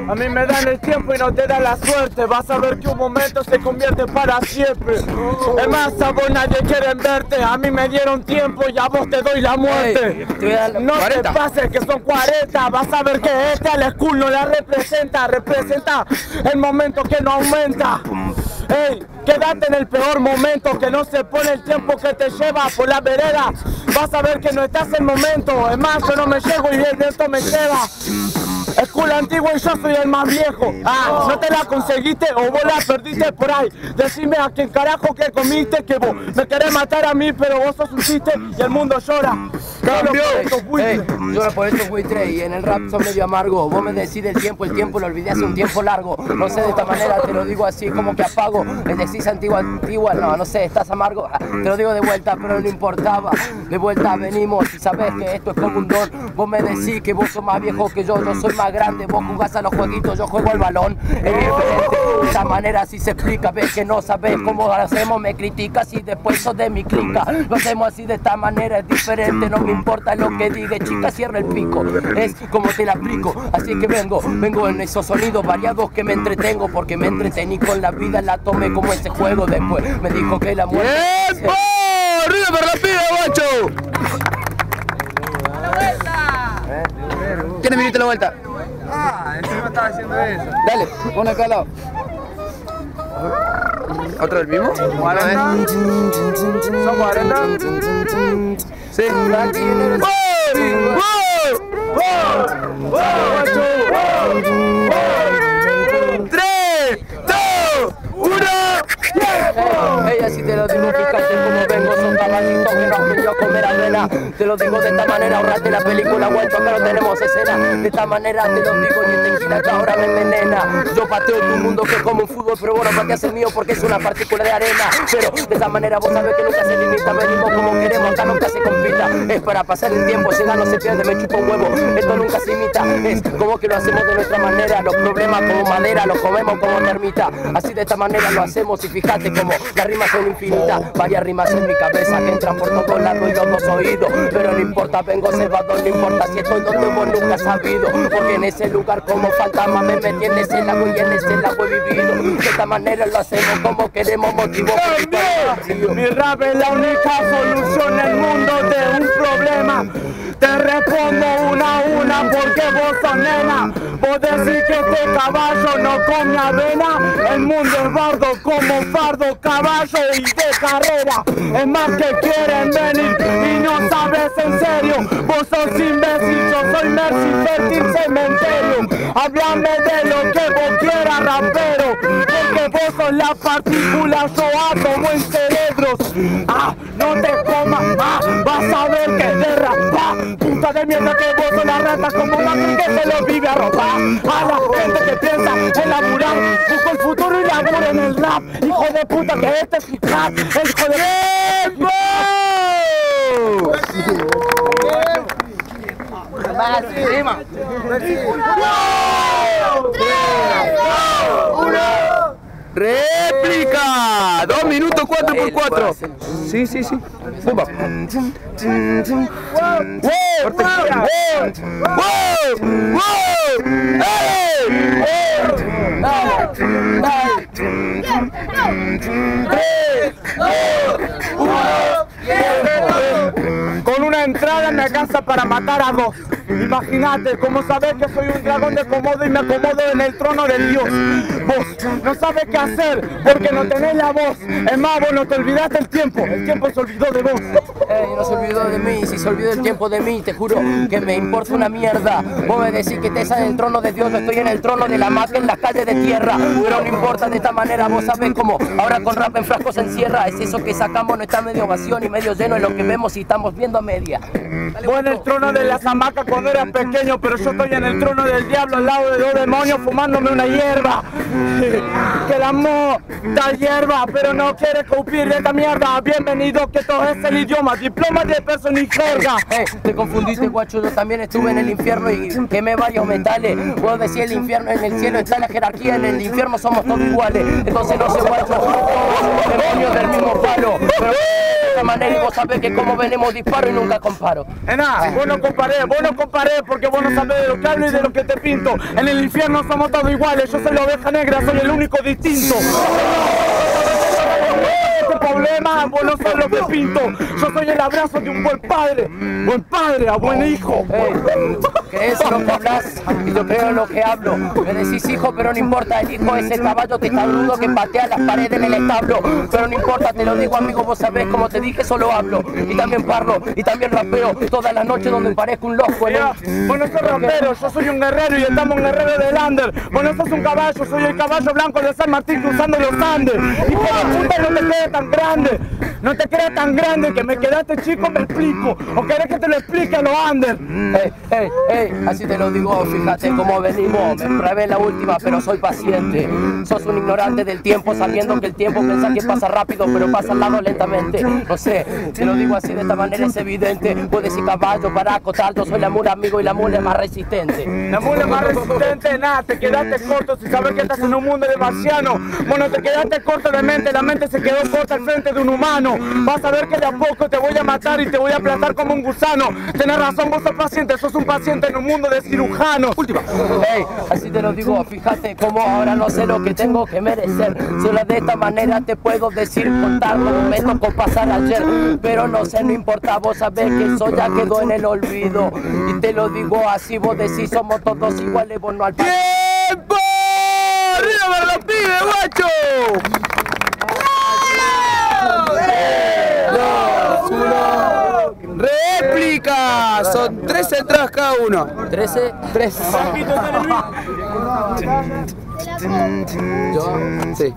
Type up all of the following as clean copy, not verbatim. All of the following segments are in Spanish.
A mí me dan el tiempo y no te dan la suerte. Vas a ver que un momento se convierte para siempre. Es más, a vos nadie quiere verte. A mí me dieron tiempo y a vos te doy la muerte. No te pases que son 40. Vas a ver que este al school no la representa. Representa el momento que no aumenta. Ey, quédate en el peor momento, que no se pone el tiempo que te lleva por la vereda. Vas a ver que no estás en momento. Es más, yo no me llego y el viento me lleva. School antiguo y yo soy el más viejo. ¿No te la conseguiste o vos la perdiste por ahí? Decime a quién carajo que comiste, que vos me querés matar a mí, pero vos sos un chiste y el mundo llora. Llora por estos buitres y en el rap son medio amargo. Vos me decís el tiempo lo olvidé hace un tiempo largo. No sé, de esta manera te lo digo así como que apago. Me decís antigua, no sé, estás amargo. Te lo digo de vuelta, pero no importaba. De vuelta venimos y sabés que esto es como un don. Vos me decís que vos sos más viejo que yo soy más grande. Vos jugás a los jueguitos, yo juego al balón. Es diferente, de esta manera así se explica. Ves que no sabés cómo lo hacemos, me criticas y después sos de mi clica. Lo hacemos así de esta manera, es diferente, no me importa lo que diga, chica, cierra el pico. Es como te la aplico, así que vengo en esos sonidos variados que me entretengo, porque me entretení con la vida, la tomé como ese juego. Después me dijo que la muerte... ¡Tiempo! ¡Arriba por la pila, guacho! ¡A la vuelta! ¿Quién me viste la vuelta? Encima estaba haciendo eso. Dale, pon acá al lado. ¿Otro del mismo? 40. ¿Son 40? Sí. ¡Tres, dos, uno! Ella si te lo digo, fíjate cómo vengo, son caballitos que no aprendió a comer avena. Te lo digo de esta manera, ahorrate la película, vuelto que no tenemos escena. De esta manera te lo digo y esta esquina que ahora me envenena. Yo pateo tu mundo que es como un fútbol, pero vos no pateas el mío porque es una partícula de arena. Pero de esta manera vos sabés que nunca se limita, venimos como queremos, acá nunca se compita. Es para pasar el tiempo, si no se pierde, me chupa un huevo, esto nunca se imita. Es como que lo hacemos de nuestra manera, los problemas como madera, los comemos como termita. Así de esta manera lo hacemos y fíjate como las rimas son infinitas. Varias rimas en mi cabeza que entran por todos lados y los dos oídos. Pero no importa, vengo cebado, no importa si estoy donde vos nunca has sabido. Porque en ese lugar como fantasma me metí en ese lago y en ese lago he vivido. De esta manera lo hacemos como queremos, motivo. Mi rap es la única solución en el mundo de un problema. Te respondo una a una porque vos sos nena. Vos decís que este caballo no come avena. El mundo es bardo como fardo, caballo y de carrera. Es más que quieren venir y no sabes en serio. Vos sos imbécil, yo soy Mercy Fértil Cementerio. Háblame de lo que vos quieras, rapero. Porque vos sos la partícula, yo átomo en cerebros. No te comas, vas a ver que de rapa. Puta de mierda que vos sos la rata como la que se lo vive a robar. A la gente que piensa en laburar, busco el futuro y laburo en el rap. Hijo de puta que este es hip hop, el hijo de... ¡Tiempo! Más encima. 1. ¡Réplica! 2 minutos 4x4. Sí. Pumba. Con una entrada me alcanza para matar a 2. Imagínate, como sabes que soy un dragón de Komodo y me acomodo en el trono del dios. Vos no sabes qué hacer porque no tenés la voz. Es más, vos no te olvidaste el tiempo se olvidó de vos. No se olvidó de mí, si se olvidó el tiempo de mí, te juro que me importa una mierda. Vos me decís que estás en el trono de Dios, yo estoy en el trono de la magia en las calles de tierra. Pero no importa, de esta manera vos sabés cómo ahora con rap en frascos se encierra. Es eso que sacamos, no está medio vacío ni medio lleno, es lo que vemos y estamos viendo a media. Vos en el trono de las hamacas cuando eras pequeño, pero yo estoy en el trono del diablo al lado de 2 demonios fumándome una hierba. Que el amor da hierba, pero no quiere escupir esta mierda. Bienvenido, que todo es el idioma, diploma de persona y jerga. Te confundiste, guacho, yo también estuve en el infierno y quemé varios metales. Vos decís el infierno, en el cielo está la jerarquía, en el infierno somos todos iguales. Entonces no sé, guacho, todos somos demonios del mismo palo. Pero esta manera y vos sabés que como venimos disparo y nunca comparo. Nada, vos no comparé porque vos no sabés de lo que hablo y de lo que te pinto. En el infierno somos todos iguales, yo soy la oveja negra, soy el único distinto. Problema, vos no sos lo que pinto. Yo soy el abrazo de un buen padre a buen hijo. ¿Qué es lo que hablas? Y yo creo lo que hablo. Me decís hijo, pero no importa, el hijo es el caballo testarudo que patea las paredes en el establo. Pero no importa, te lo digo amigo, vos sabés, como te dije, solo hablo. Y también parlo, y también rapeo todas las noches donde parezco un loco. Vos no sos rapero, yo soy un guerrero y estamos un guerrero del under. Vos no sos un caballo, soy el caballo blanco de San Martín cruzando los Andes. Y por la puta no te quedes tan grande. No te creas tan grande que me quedaste chico, me explico. O querés que te lo explique a los under. Así te lo digo, fíjate cómo venimos. Me probé la última, pero soy paciente. Sos un ignorante del tiempo, sabiendo que el tiempo pensás que pasa rápido, pero pasa al lado lentamente. No sé, te lo digo así de esta manera, es evidente. Vos decís caballo para acotar, yo soy la mula amigo y la mula es más resistente. La mula es más resistente, nada, te quedaste corto si sabes que estás en un mundo de marciano. Bueno, te quedaste corto de mente, la mente se quedó corta al frente de un humano. Vas a ver que de a poco te voy a matar y te voy a aplastar como un gusano. Tenés razón, vos sos paciente, sos un paciente en un mundo de cirujanos. Última. Así te lo digo, fíjate cómo ahora no sé lo que tengo que merecer. Solo de esta manera te puedo decir, contar lo que me tocó pasar ayer. Pero no sé, no importa, vos sabés que eso ya quedó en el olvido. Y te lo digo así, vos decís, somos todos iguales, vos no al par. ¡Tiempo! ¡Arriba para los pibes, guacho! 2, 1. ¡Réplica! Son 13 entradas cada uno. 13, 3. Yo, sí.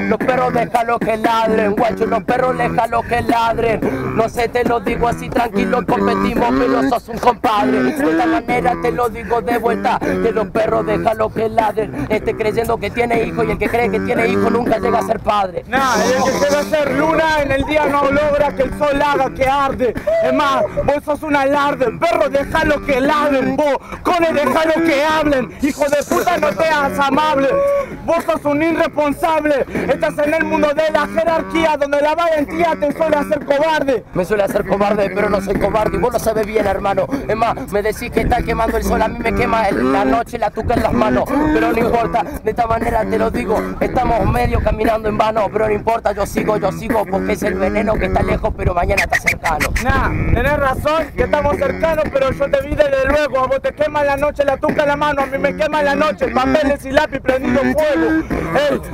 Los perros déjalo que ladren, guacho, los perros déjalo que ladren. No sé, te lo digo así tranquilo, competimos, pero sos un compadre. De esta manera te lo digo de vuelta, que los perros déjalo que ladren. Creyendo que tiene hijo y el que cree que tiene hijo nunca llega a ser padre. Nah, el que quiere ser luna en el día no logra que el sol haga que arde. Es más, vos sos un alarde, perro déjalo que ladren. Vos, cone déjalo que hablen. Hijo de puta no seas amable. Vos sos un irresponsable. Estás en el mundo de la jerarquía donde la valentía te suele hacer cobarde. Me suele hacer cobarde, pero no soy cobarde y vos lo sabés bien, hermano. Es más, me decís que está quemando el sol, a mí me quema la noche la tuca en las manos. Pero no importa, de esta manera te lo digo, estamos medio caminando en vano. Pero no importa, yo sigo, porque es el veneno que está lejos, pero mañana está cercano. Nah, tenés razón, que estamos cercanos, pero yo te vi desde luego. A vos te quema la noche la tuca en la mano, a mí me quema la noche papeles y lápiz prendido fuego.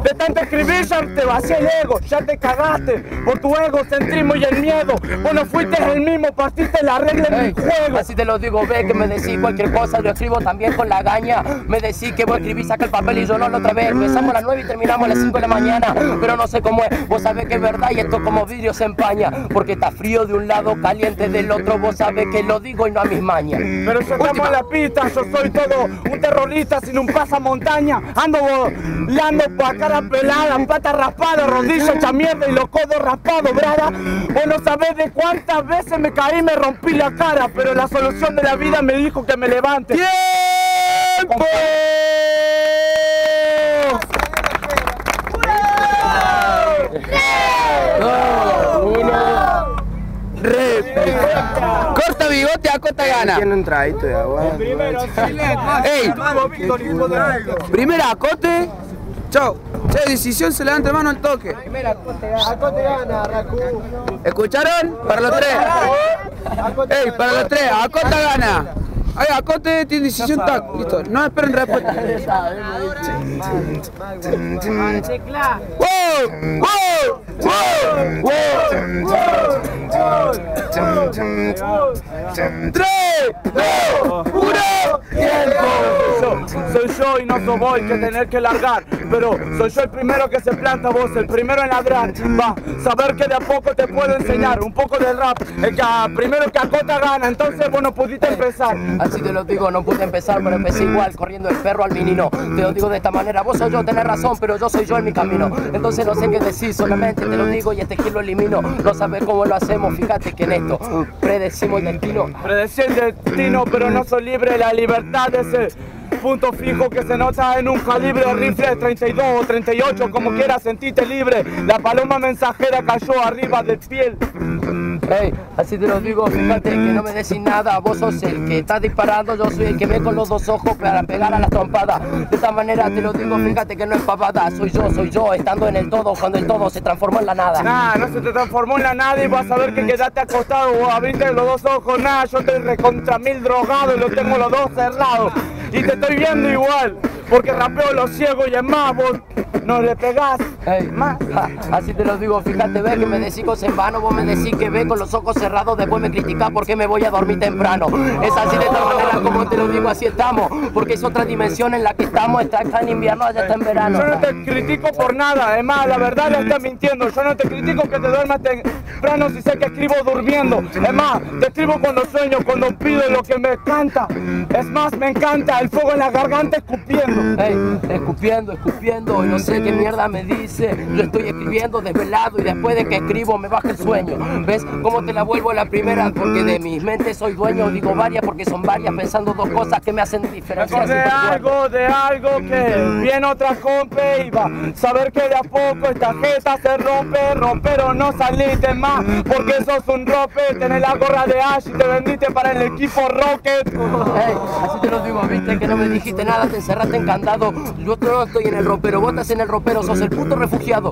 De tanto escribir ya te vacié el ego, ya te cagaste por tu egocentrismo y el miedo. Vos no fuiste el mismo, partiste la regla en mi juego. Así te lo digo, ve que me decís cualquier cosa, yo escribo también con la gaña. Me decís que vos escribís, saca el papel y yo no la otra vez. Empezamos a las 9 y terminamos a las 5 de la mañana. Pero no sé cómo es, vos sabés que es verdad y esto como vidrio se empaña. Porque está frío de un lado, caliente del otro, vos sabés que lo digo y no a mis mañas. Pero yo estamos a la pista, yo soy todo un terrorista sin un pasamontaña. Ando volando pa' cara pelada, pata raspada, rodillas hecha mierda y los codos raspados, brada. Vos no sabés de cuántas veces me caí y me rompí la cara, pero la solución de la vida me dijo que me levante. ¡Tiempo! Corta bigote, acota gana. Tiene un traguito de agua. ¡Ey! Primera acote. Chau. Che, decisión, se levanta mano al toque. Acote gana, Raku. ¿Escucharon? Para los tres. ¡Ey! Para los tres. Acota gana. Ay, acote tiene decisión, tac. Listo. No esperen respuesta. ¡Wow! ¡Wow! ¡Wow! ¡Wow! 3, 2, 1, tiempo. Soy yo y no sos vos el que tenés que largar, pero soy yo el primero que se planta, vos el primero en ladrar. Va, saber que de a poco te puedo enseñar un poco de rap, el que primero que acota gana, entonces vos no pudiste empezar. Así te lo digo, no pude empezar, pero empecé igual, corriendo el perro al menino. Te lo digo de esta manera, vos sos yo, tenés razón, pero yo soy yo en mi camino. Entonces no sé qué decir, solamente te lo digo y este kill lo elimino. No sabes cómo lo hacemos, fíjate que en esto predecimos el destino. Predecí el destino, pero no soy libre. La libertad es ese punto fijo que se nota en un calibre rifle 32 o 38, como quieras sentirte libre. La paloma mensajera cayó arriba del piel. Hey, así te lo digo, fíjate que no me decís nada. Vos sos el que está disparando, yo soy el que ve con los dos ojos para pegar a las trompadas. De esta manera te lo digo, fíjate que no es pavada. Soy yo, estando en el todo, cuando el todo se transformó en la nada. Nah, no se te transformó en la nada y vas a ver que quedaste acostado o abriste los dos ojos. Nah, yo estoy recontra mil drogado y los tengo los dos cerrados. Y te estoy viendo igual, porque rapeo los ciegos y es más, vos no le pegás. Hey, así te lo digo, fíjate, ve que me decís cosas en vano, vos me decís que ve con los ojos cerrados, después me criticás porque me voy a dormir temprano. Es así de esta manera como te lo digo, así estamos, porque es otra dimensión en la que estamos, está acá en invierno, allá está en verano. Yo no te critico por nada, es más, la verdad le estás mintiendo. Yo no te critico que te duermas temprano si sé que escribo durmiendo. Es más, te escribo cuando sueño, cuando pido lo que me canta. Es más, me encanta el fuego en la garganta escupiendo. Hey, escupiendo, y no sé qué mierda me dice. Yo estoy escribiendo desvelado y después de que escribo me baja el sueño. ¿Ves cómo te la vuelvo la primera? Porque de mi mente soy dueño, digo varias porque son varias, pensando dos cosas que me hacen diferenciar. De algo que viene otra compa y va. Saber que de a poco esta jeta se rompe, pero no saliste más, porque sos un rope. Tenés la gorra de Ash y te vendiste para el equipo Rocket. Hey, así te lo digo, viste que no me dijiste nada, te encerraste en candado. Yo no estoy en el ropero, vos estás en el ropero, sos el puto refugiado.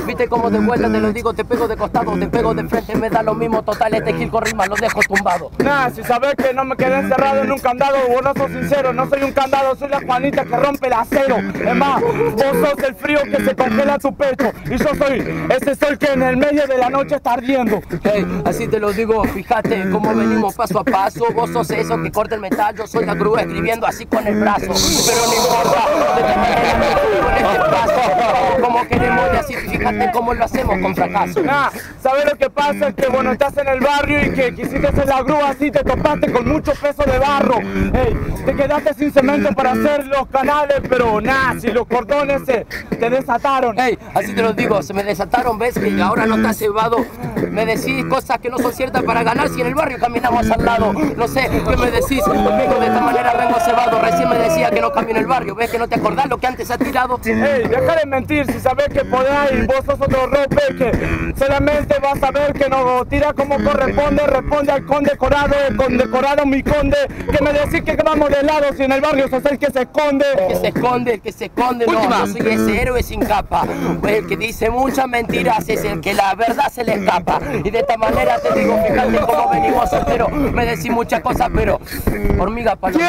Viste cómo de vuelta te lo digo, te pego de costado, te pego de frente, me da lo mismo, total, este kill con rima lo dejo tumbado. Nah, si sabes que no me quedé encerrado en un candado, vos no sos sincero, no soy un candado, soy la Juanita que rompe el acero. Es más, vos sos el frío que se congela tu pecho, y yo soy ese sol que en el medio de la noche está ardiendo. Hey, así te lo digo, fíjate cómo venimos paso a paso. Vos sos eso que corta el metal, yo soy la grúa escribiendo así con el brazo. Pero no importa, de qué manera me escribo en este paso, como queremos y así, fíjate cómo lo hacemos con fracaso. Nah, ¿sabes lo que pasa? Es que bueno, estás en el barrio y que quisiste hacer la grúa así, te topaste con mucho peso de barro. Hey, te quedaste sin cemento para hacer los canales, pero nah, si los cordones te desataron. Hey, así te lo digo, se me desataron, ves que ahora no estás cebado. Me decís cosas que no son ciertas para ganar si en el barrio caminamos al lado. No sé qué me decís, conmigo de esta manera vengo cebado. Recién me decía que no cambio en el barrio, ves que no te acordás lo que antes has tirado. Hey, deja de mentir, si sabes que podés, vos sos otro rope que solamente vas a ver que no tira como corresponde, responde al condecorado mi conde, que me decís que vamos de lado si en el barrio sos el que se esconde. El que se esconde, no, yo soy ese héroe sin capa. El que dice muchas mentiras es el que la verdad se le escapa. Y de esta manera te digo, fíjate cómo venimos solteros, me decís muchas cosas, pero hormiga paloma.